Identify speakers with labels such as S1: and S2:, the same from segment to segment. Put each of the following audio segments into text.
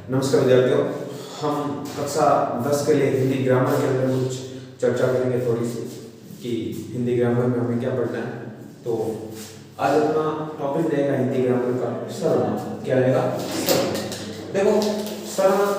S1: नमस्कार विद्यार्थियों, हम कक्षा 10 के लिए हिंदी ग्रामर के अंदर कुछ चर्चा करेंगे थोड़ी सी कि हिंदी ग्रामर में हमें क्या पढ़ना है। तो आज अपना टॉपिक रहेगा हिंदी ग्रामर का सर्वनाम। क्या रहेगा? सर्वनाम। देखो, सर्वनाम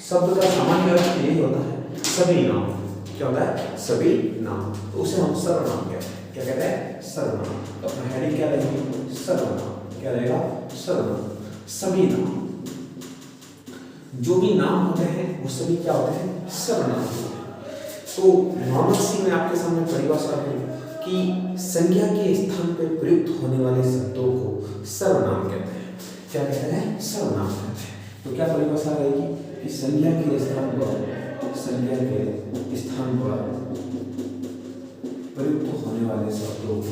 S1: शब्द का सामान्य अर्थ यही होता है सभी नाम। क्या होता है? सभी नाम। तो उसे हम सर्वनाम कहते हैं। क्या कहते हैं? सर्वनाम। तो अपना हेडिंग क्या रहेगी? सर्वनाम। क्या रहेगा? सर्वनाम। सभी नाम, जो भी नाम होते हैं वो सभी क्या होते हैं? सर्वनाम होते हैं। तो नॉर्मल सी में आपके सामने परिभाषा है कि संज्ञा के स्थान पर प्रयुक्त होने वाले शब्दों को सर्वनाम कहते हैं। क्या कहते हैं? सर्वनाम कहते हैं। तो क्या परिभाषा रहेगी कि संज्ञा के स्थान पर प्रयुक्त होने वाले शब्दों को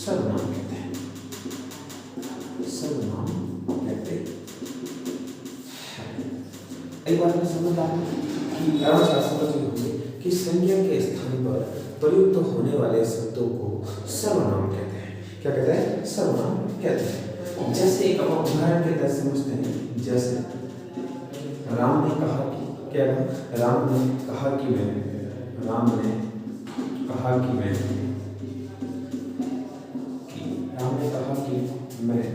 S1: सर्वनाम कहते हैं। सर्वनाम कहते हैं। एक बात में समझ आ रही कि शास्त्र होंगे कि संज्ञा के स्थान पर प्रयुक्त होने वाले शब्दों को सर्वनाम कहते हैं। क्या कहते हैं? सर्वनाम कहते हैं। जैसे एक हम उदाहरण के तहत समझते हैं। जैसे राम ने कहा कि क्या कहा? राम ने कहा कि मैं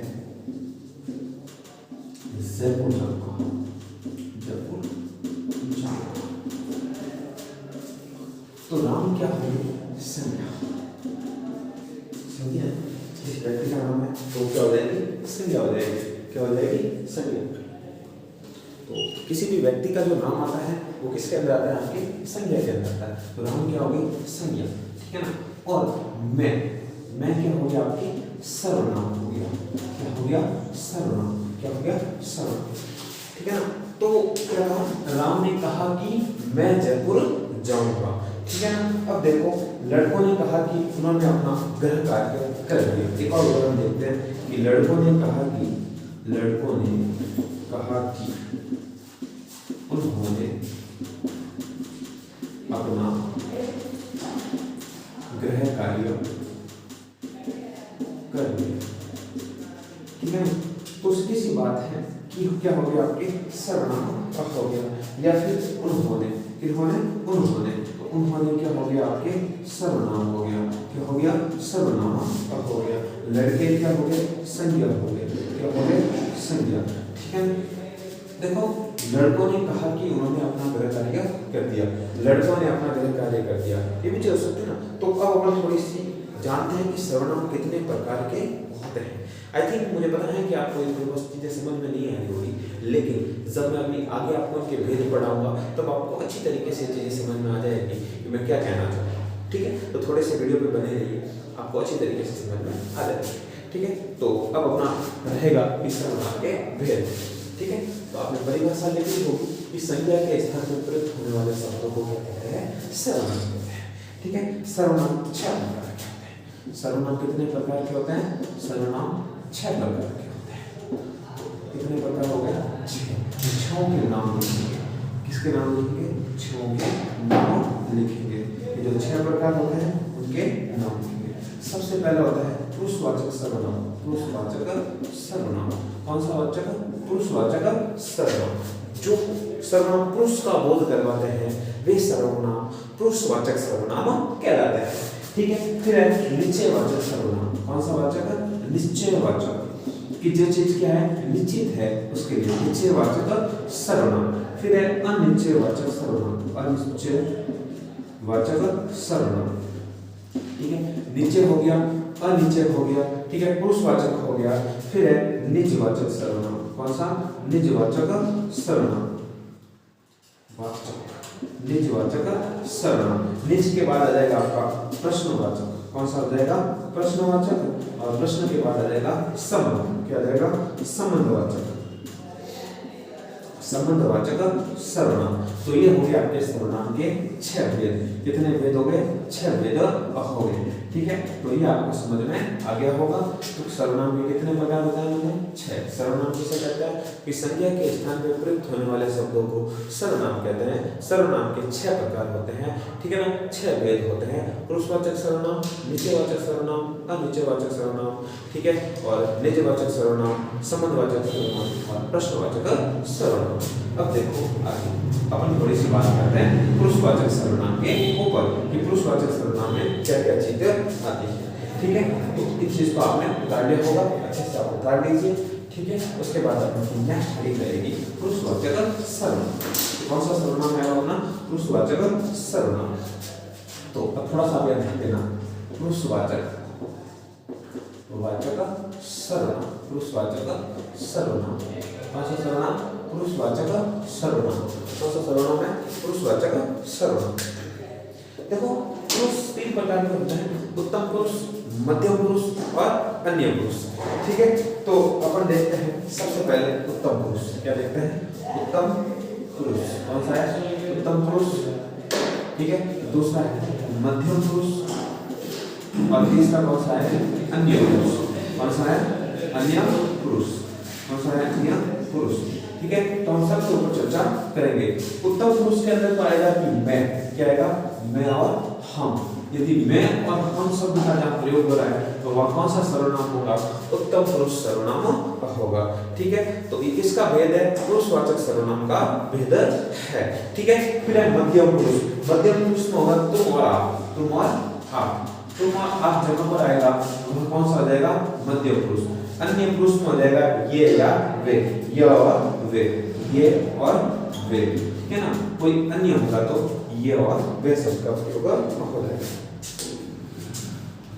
S1: जयपुर जाऊंगा। तो राम क्या होगी? संज्ञा। जिस व्यक्ति का नाम है तो क्या हो जाएगी? संज्ञा हो जाएगी। क्या हो जाएगी? संज्ञा। तो किसी भी व्यक्ति का जो नाम आता है वो किसके अंदर आता है? आपकी संज्ञा के अंदर आता है। तो राम क्या होगी? संज्ञा। ठीक है ना। और मैं क्या हो गया? आपकी सर्वनाम हो गया। क्या हो गया? सर्वनाम। क्या हो गया? सर्वनाम। ठीक है ना। तो क्या कहा? राम ने कहा कि मैं जयपुर जाऊंगा। ठीक है ना। अब देखो, लड़कों ने कहा कि उन्होंने अपना गृह कार्य कर लिया। एक और उदाहरण देखते हैं कि लड़कों ने कहा कि उन्होंने अपना गृह कार्य कर लिया। ठीक है। तो सीधी सी बात है कि क्या हो गया? आपके सर्वनाम का हो गया। या फिर उन्होंने तो उन्होंने क्या हो गया? आपके सर्वनाम हो गया। क्या हो गया? सर्वनाम का हो गया। लड़के क्या हो गए? संज्ञा हो गए। क्या हो गए? संज्ञा। ठीक है। देखो, लड़कों ने कहा कि उन्होंने अपना गृह कार्य कर दिया। लड़कों ने अपना गृह कार्य कर दिया, ये भी चल सकते ना। तो अब अपन थोड़ी सी जानते हैं कि सर्वनाम कितने प्रकार के होते हैं। आई थिंक मुझे पता है कि आपको ये बस चीजें समझ में नहीं आई होगी, लेकिन जब मैं अभी आगे आपको इनके भेद पढ़ाऊंगा तब आपको अच्छी तरीके से चीजें समझ में आ जाएगी कि मैं क्या कहना चाहता हूँ। ठीक है। तो थोड़े से वीडियो पे बने रहिए, आपको अच्छी तरीके से समझ में आ जाएगी। ठीक है। तो अब अपना रहेगा इस सर्वनाम के भेद। ठीक है। तो आपने परिभाषा लिखी होगी कि संज्ञा के स्थान पर प्रयुक्त होने वाले शब्दों को क्या कहते हैं? सर्वनाम कहते हैं। ठीक है। सर्वनाम 6 प्रकार के होते हैं। सर्वनाम कितने प्रकार के होते हैं? सर्वनाम 6 प्रकार के होते हैं। कितने प्रकार हो गए? 6 के नाम लिखेंगे। किसके नाम लिखेंगे? 6 के नाम लिखेंगे। ये जो 6 प्रकार होते हैं उनके नाम लिखेंगे। सबसे पहला होता है पुरुषवाचक सर्वनाम। पुरुषवाचक सर्वनाम। कौन सा वाचक? पुरुषवाचक सर्वनाम। जो सर्वनाम पुरुष का बोध करवाते हैं वे सर्वनाम पुरुषवाचक सर्वनाम कहलाते हैं। ठीक है। फिर है निश्चयवाचक सर्वनाम। कौन सा वाचक? निश्चयवाचक। कि जो चीज क्या है? निश्चित है, उसके लिए निश्चयवाचक सर्वनाम। फिर है अनिश्चयवाचक सर्वनाम। अनिश्चयवाचक सर्वनाम। ठीक है। निश्चय हो गया, अनिश्चय हो गया। ठीक है। पुरुषवाचक हो गया। फिर है निजवाचक सर्वनाम। कौन सा? निजवाचक सर्वनाम। निजवाचक सर्वनाम। निज के बाद आ जाएगा आपका प्रश्नवाचक। कौन सा आ जाएगा? प्रश्नवाचक। और प्रश्न के बाद आ जाएगा संबंध। क्या आ जाएगा? संबंधवाचक। संबंधवाचक सर्वनाम। तो ये हो गए आपके सर्वनाम के 6 भेद। कितने भेद हो गए? 6 भेद हो गए। ठीक है, तो ये आपको समझ में आ गया होगा। तो सर्वनाम के कितने प्रकार बताए मैंने? 6। सर्वनाम किसे कहते हैं? कि संज्ञा के स्थान पर प्रयुक्त होने वाले शब्दों को सर्वनाम कहते हैं। सर्वनाम के 6 प्रकार होते हैं। ठीक है ना, 6 भेद होते हैं। पुरुषवाचक सर्वनाम, निश्चयवाचक सर्वनाम, अनिश्चयवाचक सर्वनाम, ठीक है, और निजवाचक सर्वनाम, संबंधवाचक सर्वनाम और प्रश्नवाचक सर्वनाम। अब देखो आगे अपन थोड़ी सी बात करते हैं पुरुषवाचक सर्वनाम के ऊपर कि पुरुषवाचक सर्वनाम में क्या क्या चीजें आती है। ठीक है, तो इस चीज को आपने उतार लिया होगा, अच्छे से आप उतार लीजिए। ठीक है, उसके बाद अपनी नेक्स्ट खड़ी रहेगी पुरुषवाचक सर्वनाम। कौन सा सर्वनाम है अपना? पुरुषवाचक सर्वनाम। तो अब थोड़ा सा ध्यान देना, पुरुषवाचक वाचक सर्वनाम, पुरुषवाचक सर्वनाम। कौन सा सर्वनाम? पुरुषवाचक सर्वनाम। कौन सा सर्वनाम है? पुरुषवाचक सर्वनाम। देखो पुरुष 3 प्रकार के होते हैं, उत्तम पुरुष, मध्यम पुरुष और अन्य पुरुष। ठीक है, तो अपन देखते हैं सबसे पहले उत्तम पुरुष। क्या देखते हैं? उत्तम पुरुष। कौन सा है? उत्तम पुरुष। ठीक है, दूसरा है मध्यम पुरुष और तीसरा कौन सा है? अन्य पुरुष। कौन सा है? अन्य पुरुष। कौन सा है? अन्य पुरुष। ठीक है, तो हम सबके ऊपर चर्चा करेंगे। उत्तम पुरुष के अंदर तो आएगा कि मैं, क्या आएगा? मैं और हम। यदि मैं और हम शब्द का जहाँ प्रयोग हो रहा है तो वह कौन सा सर्वनाम होगा? उत्तम पुरुष सर्वनाम होगा। ठीक है, तो इसका भेद है, पुरुषवाचक सर्वनाम का भेद है। ठीक है, फिर है मध्यम पुरुष। मध्यम पुरुष में होगा तुम और आप, तुम और आप। तुम और आप जगह पर आएगा वह कौन सा हो जाएगा? मध्यम पुरुष। अन्य पुरुष में हो जाएगा ये या वे, ये और वे, ये और वे। ठीक है ना, कोई अन्य होगा तो ये और वे शब्द का प्रयोग हो जाएगा।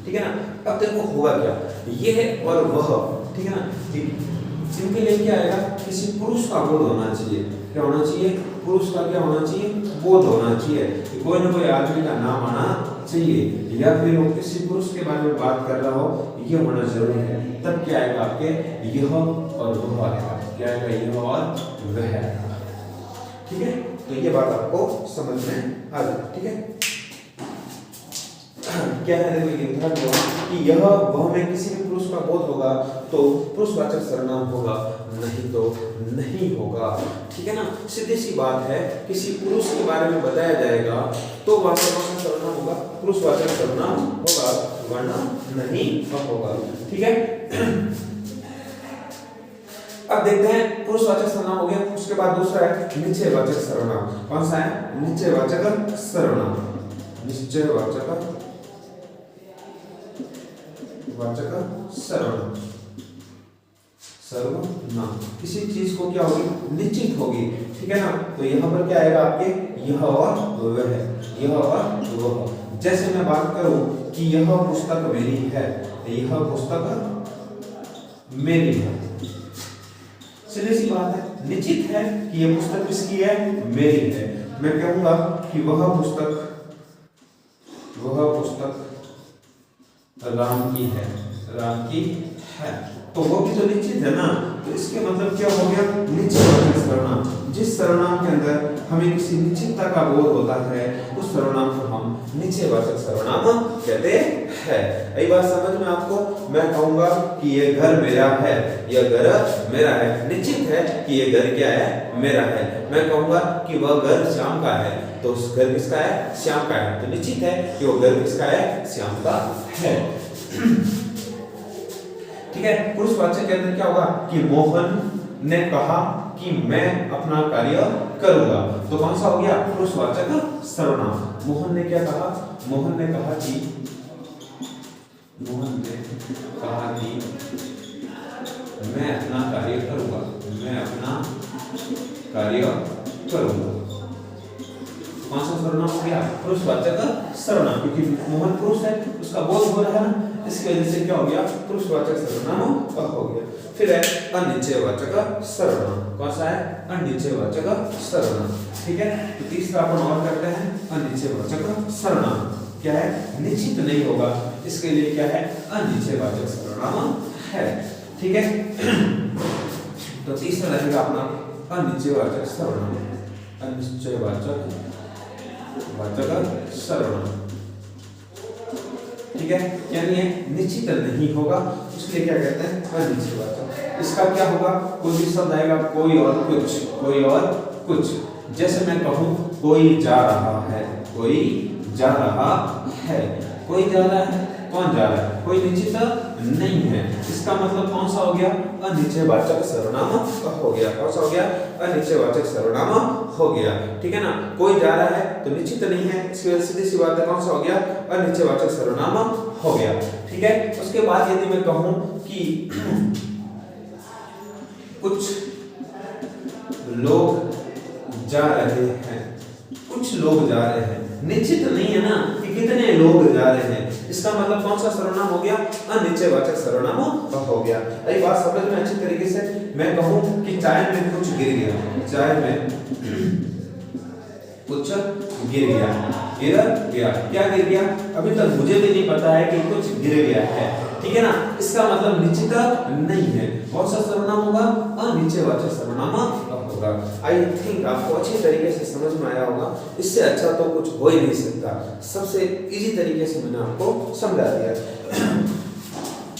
S1: ठीक है ना, अब देखो होगा क्या? ये और वह। ठीक है ना, इनके लिए क्या आएगा? किसी पुरुष का बोध होना चाहिए। क्या होना चाहिए? पुरुष का क्या होना चाहिए? बोध होना चाहिए। कोई ना कोई आदमी का नाम आना चाहिए, या फिर वो किसी पुरुष के बारे में बात कर रहा हो, ये होना जरूरी है। तब क्या आएगा आपके? यह और वह आएगा। क्या आएगा? यह और वह आएगा। ठीक है, तो ये बात आपको समझ में आ जाए। ठीक है, क्या है? देखो ये उदाहरण हुआ कि यह वह में किसी भी पुरुष का बोध होगा तो पुरुषवाचक सर्वनाम होगा, नहीं तो नहीं होगा। ठीक है ना, सीधी सी बात है, किसी पुरुष के बारे में बताया जाएगा तो वह सर्वनाम होगा, पुरुषवाचक सर्वनाम होगा, वरना नहीं होगा। ठीक है, अब देखते हैं पुरुषवाचक सर्वनाम हो गया। उसके बाद दूसरा है निश्चयवाचक सर्वनाम। कौन सा है? निश्चयवाचक सर्वनाम। निश्चयवाचक सर्वनाम। सर्वनाम किसी चीज को क्या होगी? निश्चित होगी। ठीक है ना, तो यहाँ पर क्या आएगा आपके? यह और वह, यह और वह। जैसे मैं बात करूं कि यह पुस्तक मेरी है, यह पुस्तक मेरी है। सीधी सी बात है, निश्चित है कि यह पुस्तक किसकी है? मेरी है। मैं कहूंगा कि वह पुस्तक राम की है, राम की है, तो वो भी तो निश्चित है ना। तो इसके मतलब क्या हो गया? निश्चयवाचक सर्वनाम। जिस सर्वनाम के अंदर हमें किसी निश्चितता का बोध होता है उस सर्वनाम को हम निश्चयवाचक सर्वनाम कहते हैं। यही बात समझ में आपको? मैं कहूंगा कि ये घर मेरा है, यह घर मेरा है, निश्चित है कि ये घर क्या है? मेरा है। मैं कहूंगा कि वह घर श्याम का है, तो उस घर किसका है? श्याम का है, तो निश्चित है कि वो घर किसका है? श्याम का है। ठीक है, पुरुषवाचक के अंदर क्या होगा? कि मोहन ने कहा कि मैं अपना कार्य करूंगा, तो कौन सा हो गया? पुरुषवाचक सर्वनाम। मोहन ने क्या कहा? मोहन ने कहा कि मैं अपना कार्य करूंगा, मैं अपना कार्य करूंगा। कौन सा सर्वनाम हो गया? पुरुषवाचक सर्वनाम, क्योंकि मोहन पुरुष है, उसका बोध हो रहा है ना, इसकी वजह से क्या हो गया? पुरुषवाचक सर्वनाम हो गया। फिर है अनिश्चयवाचक सर्वनाम। कौन सा है? अनिश्चयवाचक सर्वनाम। ठीक है, तो तीसरा अपन और करते हैं अनिश्चयवाचक सर्वनाम। क्या है? निश्चित नहीं होगा, इसके लिए क्या है? अनिश्चयवाचक सर्वनाम है। ठीक है, तो तीसरा रहेगा अपना अनिश्चयवाचक सर्वनाम। अनिश्चयवाचक सर्वनाम। ठीक है, यानी ये निश्चित नहीं होगा, इसलिए क्या कहते हैं अनिश्चयवाचक। इसका क्या होगा, कोई भी शब्द आएगा, कोई और कुछ। जैसे मैं कहूं कोई जा रहा है, कोई जा रहा है, कोई जा रहा है, कौन जा रहा है, कोई निश्चित नहीं है। इसका मतलब कौन सा हो गया, अनिश्चयवाचक सर्वनाम हो गया। कौन सा हो गया, अनिश्चयवाचक सर्वनाम हो गया। ठीक है ना, कोई जा रहा है तो निश्चित नहीं है, इसकी वजह सीधी सी बात है, कौन सा हो गया, अनिश्चयवाचक सर्वनाम हो गया। ठीक है, उसके बाद यदि मैं कहूं कि कुछ लोग जा रहे हैं, कुछ लोग जा रहे हैं, निश्चित नहीं है ना कि कितने लोग जा रहे हैं, इसका मतलब कौन सा सर्वनाम हो गया, अनिश्चयवाचक सर्वनाम हो गया। अरे बात समझ में अच्छी तरीके से, मैं कहूं कि चाय में कुछ गिर गया, चाय में कुछ गिर गया, क्या गिर गया, अभी तक मुझे भी नहीं पता है कि कुछ गिर गया है। ठीक है ना, इसका मतलब निश्चित नहीं है, कौन सा सर्वनाम होगा, अनिश्चयवाचक सर्वनाम होगा। आई थिंक आपको अच्छी तरीके से समझ में आया होगा, इससे अच्छा तो कुछ हो ही नहीं सकता, सबसे इजी तरीके से मैंने आपको समझा दिया।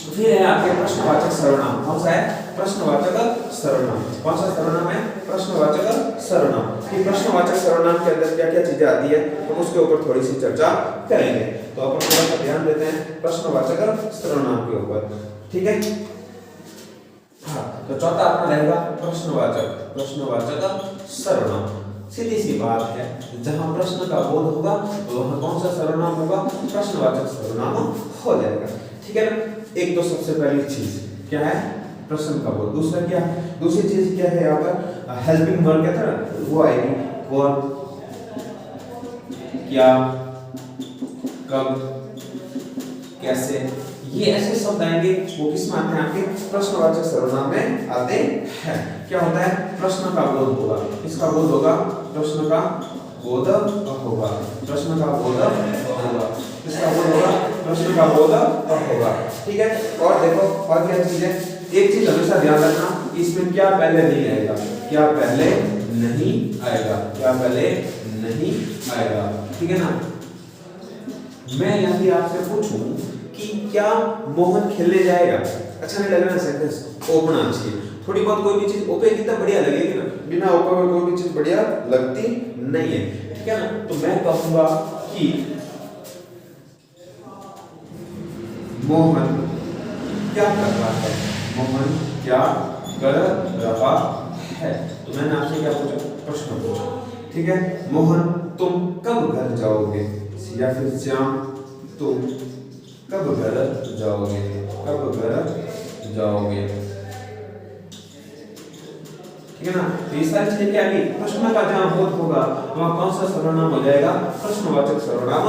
S1: फिर है आपके प्रश्नवाचक सर्वनाम, कौन सा है, प्रश्नवाचक सर्वनाम। कौन सा सर्वनाम है, प्रश्नवाचक सर्वनाम। कि प्रश्नवाचक सर्वनाम के अंदर क्या क्या चीजें आती है, तो उसके ऊपर थोड़ी सी चर्चा करेंगे। तो अपन थोड़ा सा ध्यान देते हैं प्रश्नवाचक सर्वनाम के ऊपर। ठीक है, हाँ, तो चौथा अपना रहेगा प्रश्नवाचक सर्वनाम। सीधी सी बात है, जहां प्रश्न का बोध होगा तो वहां कौन सा सर्वनाम होगा, प्रश्नवाचक सर्वनाम हो जाएगा। ठीक है ना, एक तो सबसे पहली चीज क्या है, प्रश्न का बोध। दूसरा क्या, दूसरी चीज क्या है, यहाँ पर हेल्पिंग वर्ब कहते हैं वो आएगी, कौन, क्या, कब, कैसे, ये ऐसे शब्द आएंगे, वो किस में आते हैं, आपके प्रश्नवाचक सर्वनाम में आते हैं। क्या होता है, प्रश्न का बोध होगा, किसका बोध होगा, प्रश्न का बोध होगा, प्रश्न का बोध होगा, किसका बोध होगा, प्रश्न का बोध होगा। ठीक है, और देखो और क्या चीज है, एक चीज हमेशा ध्यान रखना, इसमें क्या पहले नहीं आएगा, क्या पहले नहीं आएगा, क्या पहले नहीं आएगा। ठीक है ना, मैं यदि आपसे पूछूं कि क्या मोहन खेलने जाएगा, अच्छा नहीं लगेगा सेंटेंस, ओपना चाहिए। थोड़ी बहुत कोई भी चीज ओपेगी तो बढ़िया लगेगी ना, बिना ओपे हुए कोई भी चीज बढ़िया लगती नहीं है। ठीक है ना, तो मैं कहूंगा कि मोहन क्या कर रहा है, मोहन क्या कर रहा है। तो मैंने आपसे क्या पूछा, प्रश्न पूछा। ठीक है, मोहन तुम कब घर जाओगे, या फिर श्याम तुम कब घर जाओगे, कब घर जाओगे। ठीक है ना, तो ये सारी चीजें क्या आएगी, प्रश्न का जहां बोध होगा वहां कौन सा सर्वनाम हो जाएगा, प्रश्नवाचक सर्वनाम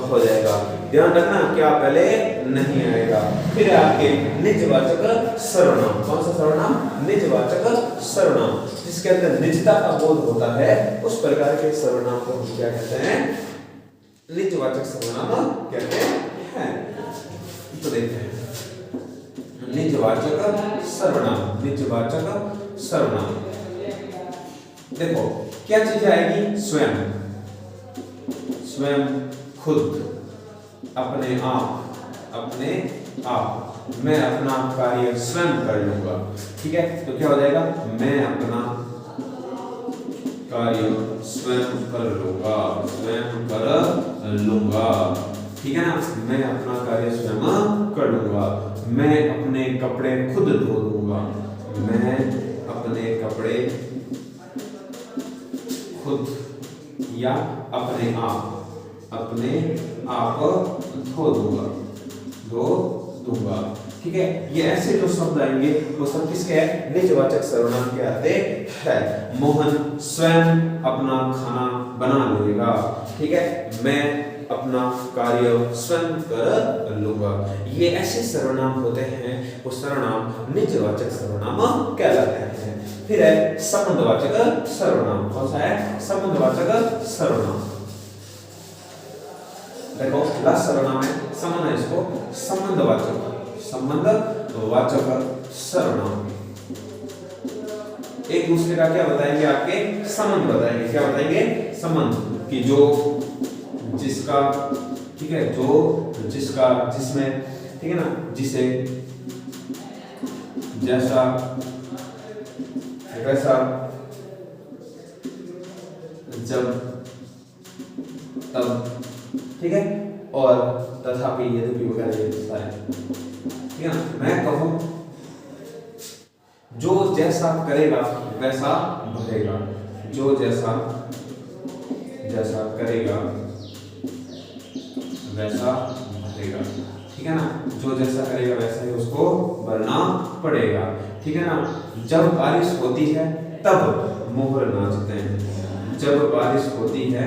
S1: हो जाएगा। ध्यान रखना, क्या पहले नहीं आएगा। फिर आपके निजवाचक सर्वनाम, कौन सा सर्वनाम, निजवाचक सर्वनाम, जिसके अंदर निजता का बोध होता है, उस प्रकार के सर्वनाम को हम क्या कहते हैं, निजवाचक सर्वनाम कहते हैं। तो देखते हैं निजवाचक सर्वनाम, निजवाचक सर्वनाम। देखो क्या चीज आएगी, स्वयं, स्वयं, खुद, अपने आप, अपने आप, मैं अपना कार्य स्वयं कर लूंगा। ठीक है, तो क्या हो जाएगा, मैं अपना कार्य स्वयं कर लूंगा, स्वयं कर लूंगा। ठीक है ना, मैं अपना कार्य स्वयं कर लूंगा, मैं अपने कपड़े खुद धो दूंगा, मैं अपने कपड़े खुद या अपने आप धो दूंगा। ठीक है, ये ऐसे जो शब्द आएंगे वो सब किसके हैं, निजवाचक सर्वनाम के आते हैं। मोहन स्वयं अपना खाना बना लेगा। ठीक है, मैं अपना कार्य स्वयं कर लूंगा। ये ऐसे सर्वनाम होते हैं, वो सर्वनाम निजवाचक सर्वनाम कहलाते हैं। फिर है संबंधवाचक सर्वनाम, कौन सा है, संबंधवाचक सर्वनाम। देखो लास्ट सर्वनाम है, समझना इसको, संबंधवाचक, संबंधवाचक सर्वनाम। एक दूसरे का क्या बताएंगे, आपके संबंध बताएंगे। क्या बताएंगे, संबंध, कि जो जिसका, ठीक है, जो जिसका, जिसमें, ठीक है ना, जिसे, जैसा, वैसा, जब, तब, ठीक है, और तथापि, यद्यपि वगैरह ये सारे, ठीक है ना। मैं कहूं जो जैसा करेगा वैसा भरेगा, जो जैसा करेगा वैसा भरेगा, ठीक है ना। जो जैसा करेगा वैसा ही उसको भरना पड़ेगा, ठीक है ना। जब बारिश होती है तब मोर नाचते हैं, जब बारिश होती है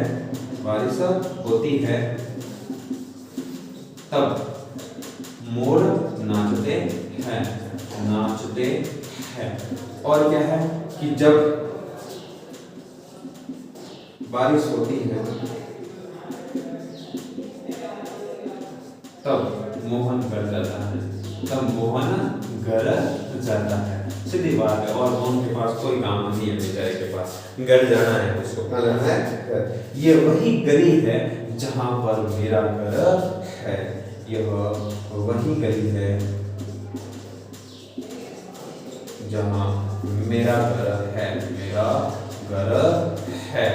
S1: तब मोर नाचते हैं। और क्या है कि जब बारिश होती है तब मोहन घर जाता है, सीधी बात है। और मोहन के पास कोई काम नहीं है, बेचारे के पास घर जाना है, उसको कहाँ जाना है, घर। ये वही गली है जहां पर मेरा घर है, यह वही गली है जहां मेरा घर है।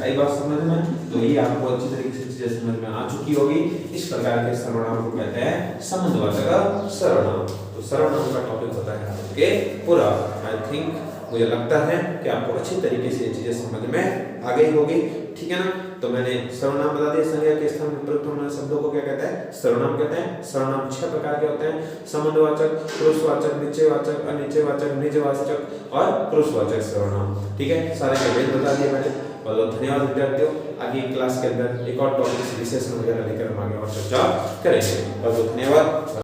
S1: आई बात समझ में? तो ये आपको अच्छी तरीके से चीजें समझ में आ चुकी होगी। इस प्रकार के सर्वनाम को कहते हैं संबंधवाचक सर्वनाम। तो सर्वनाम का टॉपिक होता है आपके पूरा। आई थिंक, मुझे लगता है कि आपको अच्छी तरीके से ये चीजें समझ में आ गई होगी, ठीक है ना। तो मैंने सर्वनाम बता दिया, संज्ञा के स्थान में प्रयुक्त होने वाले शब्दों को क्या कहते हैं, सर्वनाम कहते हैं। सर्वनाम 6 प्रकार के होते हैं, संबंधवाचक, पुरुषवाचक, निश्चयवाचक, अनिश्चयवाचक, निजवाचक और पुरुषवाचक सर्वनाम, ठीक है। सारे के भेद बता दिए मैंने। और धन्यवाद विद्यार्थियों। आगे क्लास के अंदर एक और टॉपिक विशेष वगैरह लेकर हम आगे और चर्चा करेंगे। बहुत धन्यवाद।